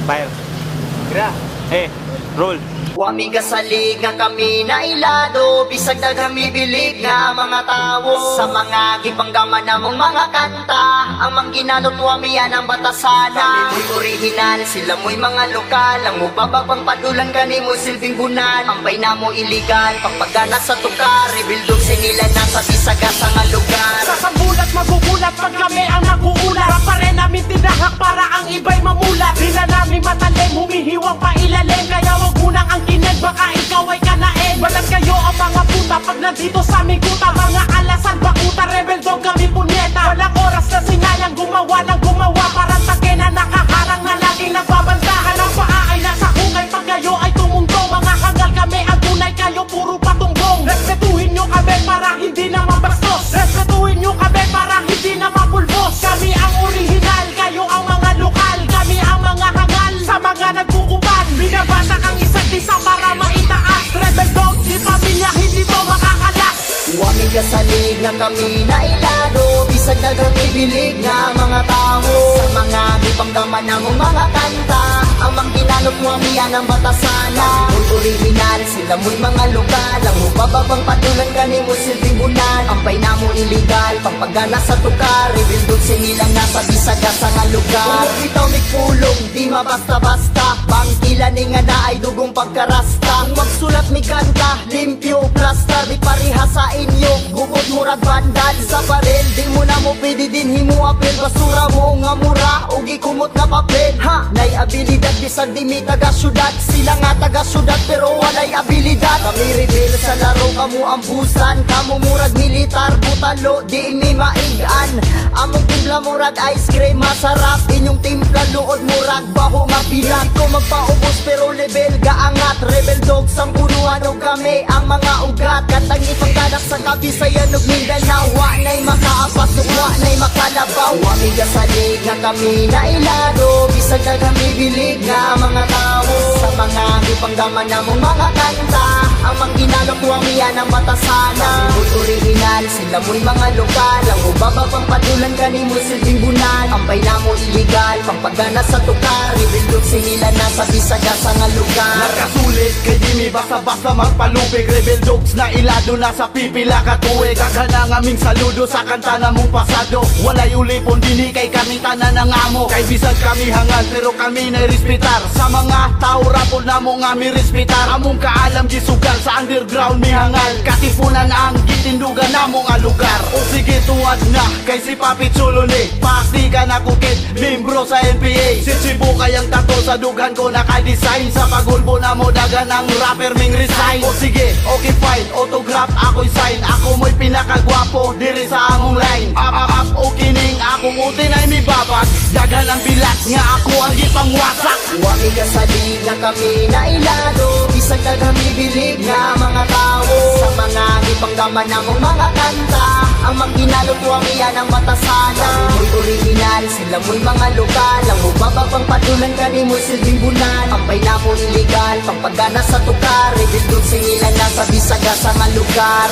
Fire. Gra. Roll. Wamiga sa liga kami na ilado, bisag na kami bilig nga mga tao. Sa mga gipanggaman namong mga kanta, ang mangginanot wami yan ang batasana. Kami mo'y original, sila mo'y mga lokal, ang mubababang padulan gani mo silbing bunan. Ampay na mo iligal, pagpagana sa tukar, rebuildog sinila na sa bisaga sa nga lugar. Sa sambulat magugulat pag kami ang naguulat, rapa rin namin tinahak para ang iba'y mamulat. Di na namin matalim, humihiwang pa ilalim, kaya wag munang ang kinig, baka ikaw ay kanain. Walang kayo ang mga puta pag nandito sa aming kuta. Mga alasan bakuta, rebel dog kami punyeta. Walang oras na sinayang gumawa ng gumawa, parang take na nakaharang na laging nagbabantahan. Ang paa ay nasa hukay pag kayo ay tumundo. Mga hangal kami ang tunay, kayo puro patunggong. Respetuhin nyo kami para hindi na mabastos. Respetuhin nyo kami para hindi na mapulbos. Kami ang original, kayo ang mga lokal. Kami ang mga hangal sa mga nagkukuban. Binabata ang isa't isa para maitaas. Rebel dog, di pamilya, hindi to makakalas. Wamiga sa liga kami na ilado, bisag na kami bilig nga mga tao. Sa mga gipanggaman namong mga kanta, ang mangginanot wami yan ang batasana. Mo'y original, sila mo'y mga lokal, ang mubababang padulan gani mo silbing bunan. Ampay na mo iligal, pagpagana sa tukar, rebuildog sinilang nasa bisaga sa nga lugar. Kung itaw may pulong, di mabasta-basta, bangkila ni nga na ay dugong pagkarasta. Kung magsulat mi kanta, limpyo, plasta, di pariha sa inyo, bukod murag bandal sa baril. Di mo na mo pwede din himuapil, basura mo nga mura, ugi kumot na papel. Ha, nay abilidad, bisag di mi taga-syudad, sila nga taga-syudad pero walay abilidad. Kami rebel sa laro, kamu ambusan, kamu murag militar, butalo, di mi maigan. Among timpla murag ice cream, masarap, inyong timpla luod murag baho nga pilat. Ko magpaubos pero level gaangat, rebel dog sang punuan o kami ang mga ugat. Katang ipagkanak sa Kabisayan ug Mindanao, wa na'y makaapas ug wa na'y makalabaw. Wamiga sa liga kami na ilado, bisag na kami bilig nga mga tao. Sa mga gipanggaman namong mga kanta, ang mangginalok wami yan ang batasana. Mo'y original, sila mo'y mga lokal, ang ubababang padulan gani mo silbing bunan. Ampay na mo iligal, pagpagana sa tukar, rebuildog sinila na sa bisaga sa nga lugar. Nakasulit kay di mi basta-basta magpalupig, rebel dogs na ilado na sa pipila katuig. Aghan ang aming saludo sa kanta na mong pasado, walay ulipon dini kay kami tanan ng amo. Kay bisag kami hangal pero kami na respetar, sa mga tao rapol na mo nga mi respetar. Among kaalam gisugal sa underground mi hangal, katipunan ang gitindugan na mo nga lugar. O sige tuwad na kay si Papi Chulo ni pasti ka na kukit, membro sa NPA. Si Cebu kayang tato sa dughan ko naka-design, sa pagulbo na mo dagan ang rapper ming resign. O sige, okay fine, autograph ako'y sign, ako mo'y pinakagwapo diri sa among line. Up, o kining akong utin ay mi babag, dagan ang bilat nga ako ang gipangwasak. Wamiga sa liga kami na ilado, bisag na kami bilig nga mga tao. Sa mga gipanggaman namong mga kanta, ang mangginalot wami yan ang batasana. Mo'y original, sila mo'y mga lokal, ang mubababang padulan gani mo silbing bunan. Ampay na mo iligal, pagpagana sa tukar, rebuildog sinila na sa bisaga sa nga lugar.